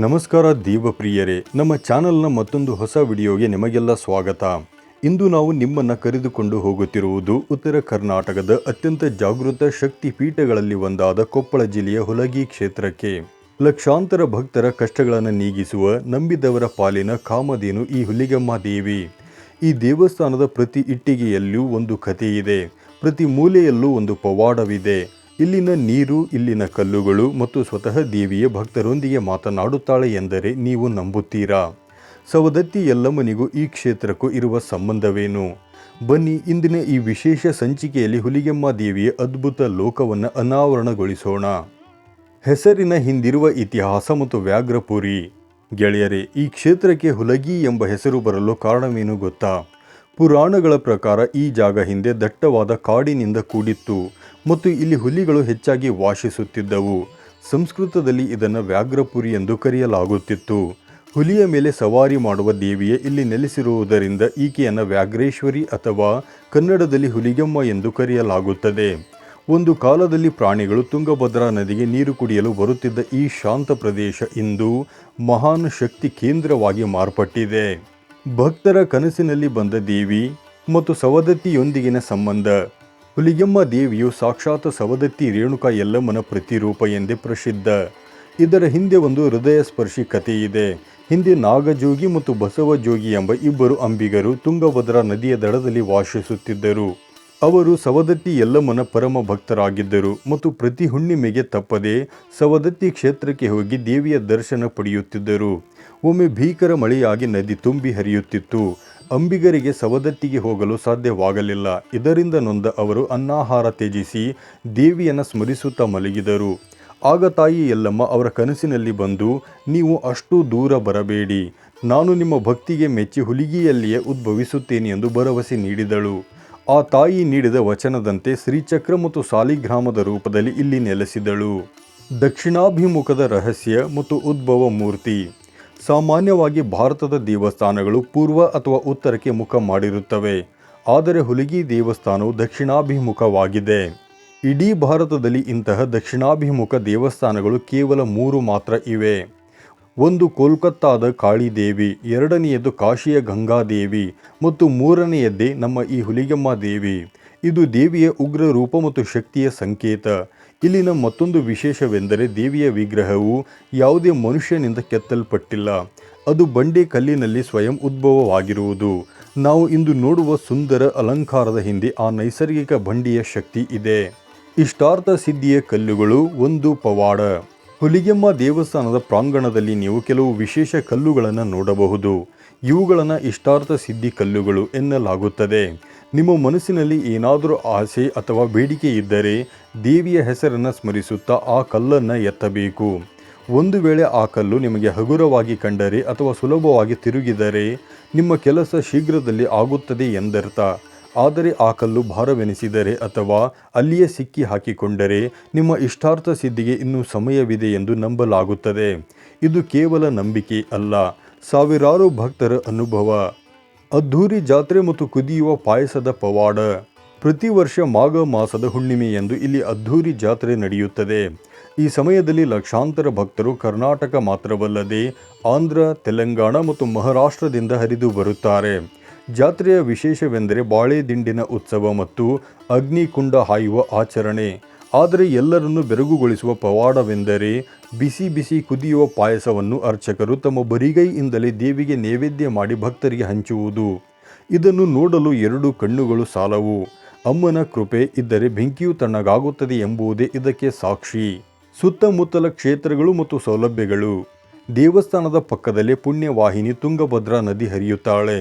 ನಮಸ್ಕಾರ ದೇವಪ್ರಿಯರೇ, ನಮ್ಮ ಚಾನಲ್ನ ಮತ್ತೊಂದು ಹೊಸ ವಿಡಿಯೋಗೆ ನಿಮಗೆಲ್ಲ ಸ್ವಾಗತ. ಇಂದು ನಾವು ನಿಮ್ಮನ್ನು ಕರೆದುಕೊಂಡು ಹೋಗುತ್ತಿರುವುದು ಉತ್ತರ ಕರ್ನಾಟಕದ ಅತ್ಯಂತ ಜಾಗೃತ ಶಕ್ತಿ ಪೀಠಗಳಲ್ಲಿ ಒಂದಾದ ಕೊಪ್ಪಳ ಜಿಲ್ಲೆಯ ಹುಲಗಿ ಕ್ಷೇತ್ರಕ್ಕೆ. ಲಕ್ಷಾಂತರ ಭಕ್ತರ ಕಷ್ಟಗಳನ್ನು ನೀಗಿಸುವ ನಂಬಿದವರ ಪಾಲಿನ ಕಾಮಧೇನು ಈ ಹುಲಿಗೆಮ್ಮ ದೇವಿ. ಈ ದೇವಸ್ಥಾನದ ಪ್ರತಿ ಇಟ್ಟಿಗೆಯಲ್ಲೂ ಒಂದು ಕಥೆ ಇದೆ, ಪ್ರತಿ ಮೂಲೆಯಲ್ಲೂ ಒಂದು ಪವಾಡವಿದೆ. ಇಲ್ಲಿನ ನೀರು, ಇಲ್ಲಿನ ಕಲ್ಲುಗಳು ಮತ್ತು ಸ್ವತಃ ದೇವಿಯ ಭಕ್ತರೊಂದಿಗೆ ಮಾತನಾಡುತ್ತಾಳೆ ಎಂದರೆ ನೀವು ನಂಬುತ್ತೀರಾ? ಸವದತ್ತಿ ಯಲ್ಲಮ್ಮನಿಗೂ ಈ ಕ್ಷೇತ್ರಕ್ಕೂ ಇರುವ ಸಂಬಂಧವೇನು? ಬನ್ನಿ, ಇಂದಿನ ಈ ವಿಶೇಷ ಸಂಚಿಕೆಯಲ್ಲಿ ಹುಲಿಗೆಮ್ಮ ದೇವಿಯ ಅದ್ಭುತ ಲೋಕವನ್ನು ಅನಾವರಣಗೊಳಿಸೋಣ. ಹೆಸರಿನ ಹಿಂದಿರುವ ಇತಿಹಾಸ ಮತ್ತು ವ್ಯಾಘ್ರಪುರಿ. ಗೆಳೆಯರೇ, ಈ ಕ್ಷೇತ್ರಕ್ಕೆ ಹುಲಗಿ ಎಂಬ ಹೆಸರು ಬರಲು ಕಾರಣವೇನು ಗೊತ್ತಾ? ಪುರಾಣಗಳ ಪ್ರಕಾರ ಈ ಜಾಗ ಹಿಂದೆ ದಟ್ಟವಾದ ಕಾಡಿನಿಂದ ಕೂಡಿತ್ತು ಮತ್ತು ಇಲ್ಲಿ ಹುಲಿಗಳು ಹೆಚ್ಚಾಗಿ ವಾಸಿಸುತ್ತಿದ್ದವು. ಸಂಸ್ಕೃತದಲ್ಲಿ ಇದನ್ನು ವ್ಯಾಘ್ರಪುರಿ ಎಂದು ಕರೆಯಲಾಗುತ್ತಿತ್ತು. ಹುಲಿಯ ಮೇಲೆ ಸವಾರಿ ಮಾಡುವ ದೇವಿಯೇ ಇಲ್ಲಿ ನೆಲೆಸಿರುವುದರಿಂದ ಈಕೆಯನ್ನು ವ್ಯಾಘ್ರೇಶ್ವರಿ ಅಥವಾ ಕನ್ನಡದಲ್ಲಿ ಹುಲಿಗೆಮ್ಮ ಎಂದು ಕರೆಯಲಾಗುತ್ತದೆ. ಒಂದು ಕಾಲದಲ್ಲಿ ಪ್ರಾಣಿಗಳು ತುಂಗಭದ್ರಾ ನದಿಗೆ ನೀರು ಕುಡಿಯಲು ಬರುತ್ತಿದ್ದ ಈ ಶಾಂತ ಪ್ರದೇಶ ಇಂದು ಮಹಾನ್ ಶಕ್ತಿ ಕೇಂದ್ರವಾಗಿ ಮಾರ್ಪಟ್ಟಿದೆ. ಭಕ್ತರ ಕನಸಿನಲ್ಲಿ ಬಂದ ದೇವಿ ಮತ್ತು ಸವದತ್ತಿಯೊಂದಿಗಿನ ಸಂಬಂಧ. ಹುಲಿಗೆಮ್ಮ ದೇವಿಯು ಸಾಕ್ಷಾತ್ ಸವದತ್ತಿ ರೇಣುಕಾ ಯಲ್ಲಮ್ಮನ ಪ್ರತಿರೂಪ ಎಂದೇ ಪ್ರಸಿದ್ಧ. ಇದರ ಹಿಂದೆ ಒಂದು ಹೃದಯ ಸ್ಪರ್ಶಿ ಕಥೆ ಇದೆ. ಹಿಂದೆ ನಾಗಜೋಗಿ ಮತ್ತು ಬಸವಜೋಗಿ ಎಂಬ ಇಬ್ಬರು ಅಂಬಿಗರು ತುಂಗಭದ್ರಾ ನದಿಯ ದಡದಲ್ಲಿ ವಾಸಿಸುತ್ತಿದ್ದರು. ಅವರು ಸವದತ್ತಿ ಯಲ್ಲಮ್ಮನ ಪರಮ ಭಕ್ತರಾಗಿದ್ದರು ಮತ್ತು ಪ್ರತಿ ಹುಣ್ಣಿಮೆಗೆ ತಪ್ಪದೆ ಸವದತ್ತಿ ಕ್ಷೇತ್ರಕ್ಕೆ ಹೋಗಿ ದೇವಿಯ ದರ್ಶನ ಪಡೆಯುತ್ತಿದ್ದರು. ಒಮ್ಮೆ ಭೀಕರ ಮಳೆಯಾಗಿ ನದಿ ತುಂಬಿ ಹರಿಯುತ್ತಿತ್ತು. ಅಂಬಿಗರಿಗೆ ಸವದತ್ತಿಗೆ ಹೋಗಲು ಸಾಧ್ಯವಾಗಲಿಲ್ಲ. ಇದರಿಂದ ನೊಂದ ಅವರು ಅನ್ನಾಹಾರ ತ್ಯಜಿಸಿ ದೇವಿಯನ್ನು ಸ್ಮರಿಸುತ್ತಾ ಮಲಗಿದರು. ಆಗ ತಾಯಿ ಯಲ್ಲಮ್ಮ ಅವರ ಕನಸಿನಲ್ಲಿ ಬಂದು, ನೀವು ಅಷ್ಟು ದೂರ ಬರಬೇಡಿ, ನಾನು ನಿಮ್ಮ ಭಕ್ತಿಗೆ ಮೆಚ್ಚಿ ಹುಲಿಗಿಯಲ್ಲಿಯೇ ಉದ್ಭವಿಸುತ್ತೇನೆ ಎಂದು ಭರವಸೆ ನೀಡಿದಳು. ಆ ತಾಯಿ ನೀಡಿದ ವಚನದಂತೆ ಶ್ರೀಚಕ್ರ ಮತ್ತು ಸಾಲಿಗ್ರಾಮದ ರೂಪದಲ್ಲಿ ಇಲ್ಲಿ ನೆಲೆಸಿದಳು. ದಕ್ಷಿಣಾಭಿಮುಖದ ರಹಸ್ಯ ಮತ್ತು ಉದ್ಭವ ಮೂರ್ತಿ. ಸಾಮಾನ್ಯವಾಗಿ ಭಾರತದ ದೇವಸ್ಥಾನಗಳು ಪೂರ್ವ ಅಥವಾ ಉತ್ತರಕ್ಕೆ ಮುಖ ಮಾಡಿರುತ್ತವೆ, ಆದರೆ ಹುಲಿಗಿ ದೇವಸ್ಥಾನವು ದಕ್ಷಿಣಾಭಿಮುಖವಾಗಿದೆ. ಇಡೀ ಭಾರತದಲ್ಲಿ ಇಂತಹ ದಕ್ಷಿಣಾಭಿಮುಖ ದೇವಸ್ಥಾನಗಳು ಕೇವಲ 3 ಮಾತ್ರ ಇವೆ. ಒಂದು ಕೋಲ್ಕತ್ತಾದ ಕಾಳಿದೇವಿ, ಎರಡನೆಯದು ಕಾಶಿಯ ಗಂಗಾದೇವಿ ಮತ್ತು ಮೂರನೆಯದ್ದೇ ನಮ್ಮ ಈ ಹುಲಿಗೆಮ್ಮ ದೇವಿ. ಇದು ದೇವಿಯ ಉಗ್ರ ರೂಪ ಮತ್ತು ಶಕ್ತಿಯ ಸಂಕೇತ. ಇಲ್ಲಿನ ಮತ್ತೊಂದು ವಿಶೇಷವೆಂದರೆ ದೇವಿಯ ವಿಗ್ರಹವು ಯಾವುದೇ ಮನುಷ್ಯನಿಂದ ಕೆತ್ತಲ್ಪಟ್ಟಿಲ್ಲ, ಅದು ಬಂಡೆ ಕಲ್ಲಿನಲ್ಲಿ ಸ್ವಯಂ ಉದ್ಭವವಾಗಿರುವುದು. ನಾವು ಇಂದು ನೋಡುವ ಸುಂದರ ಅಲಂಕಾರದ ಹಿಂದೆ ಆ ನೈಸರ್ಗಿಕ ಬಂಡೆಯ ಶಕ್ತಿ ಇದೆ. ಇಷ್ಟಾರ್ಥ ಸಿದ್ಧಿಯ ಕಲ್ಲುಗಳು. ಒಂದು ಪವಾಡ. ಹುಲಿಗೆಮ್ಮ ದೇವಸ್ಥಾನದ ಪ್ರಾಂಗಣದಲ್ಲಿ ನೀವು ಕೆಲವು ವಿಶೇಷ ಕಲ್ಲುಗಳನ್ನು ನೋಡಬಹುದು. ಇವುಗಳನ್ನು ಇಷ್ಟಾರ್ಥ ಸಿದ್ಧಿ ಕಲ್ಲುಗಳು ಎನ್ನಲಾಗುತ್ತದೆ. ನಿಮ್ಮ ಮನಸ್ಸಿನಲ್ಲಿ ಏನಾದರೂ ಆಸೆ ಅಥವಾ ಬೇಡಿಕೆ ಇದ್ದರೆ ದೇವಿಯ ಹೆಸರನ್ನು ಸ್ಮರಿಸುತ್ತಾ ಆ ಕಲ್ಲನ್ನು ಎತ್ತಬೇಕು. ಒಂದು ವೇಳೆ ಆ ಕಲ್ಲು ನಿಮಗೆ ಹಗುರವಾಗಿ ಕಂಡರೆ ಅಥವಾ ಸುಲಭವಾಗಿ ತಿರುಗಿದರೆ ನಿಮ್ಮ ಕೆಲಸ ಶೀಘ್ರದಲ್ಲಿ ಆಗುತ್ತದೆ ಎಂದರ್ಥ. ಆದರೆ ಆ ಕಲ್ಲು ಭಾರವೆನಿಸಿದರೆ ಅಥವಾ ಅಲ್ಲಿಯೇ ಸಿಕ್ಕಿ ಹಾಕಿಕೊಂಡರೆ ನಿಮ್ಮ ಇಷ್ಟಾರ್ಥ ಸಿದ್ಧಿಗೆ ಇನ್ನೂ ಸಮಯವಿದೆ ಎಂದು ನಂಬಲಾಗುತ್ತದೆ. ಇದು ಕೇವಲ ನಂಬಿಕೆ ಅಲ್ಲ, ಸಾವಿರಾರು ಭಕ್ತರ ಅನುಭವ. ಅದ್ಧೂರಿ ಜಾತ್ರೆ ಮತ್ತು ಕುದಿಯುವ ಪಾಯಸದ ಪವಾಡ. ಪ್ರತಿ ವರ್ಷ ಮಾಘ ಮಾಸದ ಹುಣ್ಣಿಮೆಯಂದು ಇಲ್ಲಿ ಅದ್ಧೂರಿ ಜಾತ್ರೆ ನಡೆಯುತ್ತದೆ. ಈ ಸಮಯದಲ್ಲಿ ಲಕ್ಷಾಂತರ ಭಕ್ತರು ಕರ್ನಾಟಕ ಮಾತ್ರವಲ್ಲದೆ ಆಂಧ್ರ, ತೆಲಂಗಾಣ ಮತ್ತು ಮಹಾರಾಷ್ಟ್ರದಿಂದ ಹರಿದು ಬರುತ್ತಾರೆ. ಜಾತ್ರೆಯ ವಿಶೇಷವೆಂದರೆ ಬಾಳೆ ದಿಂಡಿನ ಉತ್ಸವ ಮತ್ತು ಅಗ್ನಿಕುಂಡ ಹಾಯುವ ಆಚರಣೆ. ಆದರೆ ಎಲ್ಲರನ್ನೂ ಬೆರಗುಗೊಳಿಸುವ ಪವಾಡವೆಂದರೆ ಬಿಸಿ ಬಿಸಿ ಕುದಿಯುವ ಪಾಯಸವನ್ನು ಅರ್ಚಕರು ತಮ್ಮ ಬರಿಗೈಯಿಂದಲೇ ದೇವಿಗೆ ನೈವೇದ್ಯ ಮಾಡಿ ಭಕ್ತರಿಗೆ ಹಂಚುವುದು. ಇದನ್ನು ನೋಡಲು 2 ಕಣ್ಣುಗಳು ಸಾಲವು. ಅಮ್ಮನ ಕೃಪೆ ಇದ್ದರೆ ಬೆಂಕಿಯು ತಣ್ಣಗಾಗುತ್ತದೆ ಎಂಬುದೇ ಇದಕ್ಕೆ ಸಾಕ್ಷಿ. ಸುತ್ತಮುತ್ತಲ ಕ್ಷೇತ್ರಗಳು ಮತ್ತು ಸೌಲಭ್ಯಗಳು. ದೇವಸ್ಥಾನದ ಪಕ್ಕದಲ್ಲೇ ಪುಣ್ಯವಾಹಿನಿ ತುಂಗಭದ್ರಾ ನದಿ ಹರಿಯುತ್ತಾಳೆ.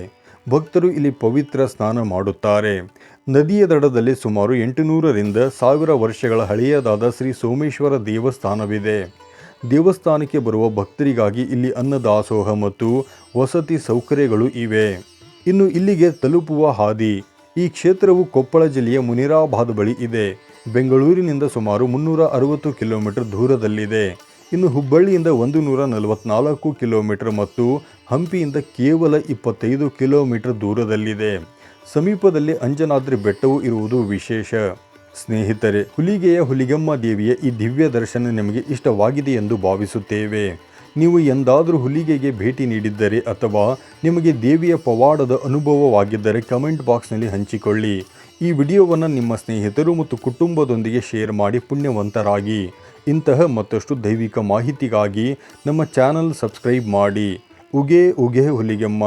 ಭಕ್ತರು ಇಲ್ಲಿ ಪವಿತ್ರ ಸ್ನಾನ ಮಾಡುತ್ತಾರೆ. ನದಿಯ ದಡದಲ್ಲಿ ಸುಮಾರು 800ರಿಂದ 1000 ವರ್ಷಗಳ ಹಳೆಯದಾದ ಶ್ರೀ ಸೋಮೇಶ್ವರ ದೇವಸ್ಥಾನವಿದೆ. ದೇವಸ್ಥಾನಕ್ಕೆ ಬರುವ ಭಕ್ತರಿಗಾಗಿ ಇಲ್ಲಿ ಅನ್ನದಾಸೋಹ ಮತ್ತು ವಸತಿ ಸೌಕರ್ಯಗಳು ಇವೆ. ಇನ್ನು ಇಲ್ಲಿಗೆ ತಲುಪುವ ಹಾದಿ. ಈ ಕ್ಷೇತ್ರವು ಕೊಪ್ಪಳ ಜಿಲ್ಲೆಯ ಮುನಿರಾಬಾದ್ ಬಳಿ ಇದೆ. ಬೆಂಗಳೂರಿನಿಂದ ಸುಮಾರು 360 ಕಿಲೋಮೀಟರ್ ದೂರದಲ್ಲಿದೆ. ಇನ್ನು ಹುಬ್ಬಳ್ಳಿಯಿಂದ 144 ಕಿಲೋಮೀಟರ್ ಮತ್ತು ಹಂಪಿಯಿಂದ ಕೇವಲ 25 ಕಿಲೋಮೀಟರ್ ದೂರದಲ್ಲಿದೆ. ಸಮೀಪದಲ್ಲಿ ಅಂಜನಾದ್ರಿ ಬೆಟ್ಟವೂ ಇರುವುದು ವಿಶೇಷ. ಸ್ನೇಹಿತರೆ, ಹುಲಿಗೆಯ ಹುಲಿಗೆಮ್ಮ ದೇವಿಯ ಈ ದಿವ್ಯ ದರ್ಶನ ನಿಮಗೆ ಇಷ್ಟವಾಗಿದೆ ಎಂದು ಭಾವಿಸುತ್ತೇವೆ. ನೀವು ಎಂದಾದರೂ ಹುಲಿಗೆಗೆ ಭೇಟಿ ನೀಡಿದ್ದರೆ ಅಥವಾ ನಿಮಗೆ ದೇವಿಯ ಪವಾಡದ ಅನುಭವವಾಗಿದ್ದರೆ ಕಮೆಂಟ್ ಬಾಕ್ಸ್ನಲ್ಲಿ ಹಂಚಿಕೊಳ್ಳಿ. ಈ ವಿಡಿಯೋವನ್ನು ನಿಮ್ಮ ಸ್ನೇಹಿತರು ಮತ್ತು ಕುಟುಂಬದೊಂದಿಗೆ ಶೇರ್ ಮಾಡಿ ಪುಣ್ಯವಂತರಾಗಿ. ಇಂತಹ ಮತ್ತಷ್ಟು ದೈವಿಕ ಮಾಹಿತಿಗಾಗಿ ನಮ್ಮ ಚಾನಲ್ ಸಬ್ಸ್ಕ್ರೈಬ್ ಮಾಡಿ. ಉಗೆ ಉಗೆ ಹುಲಿಗೆಮ್ಮ.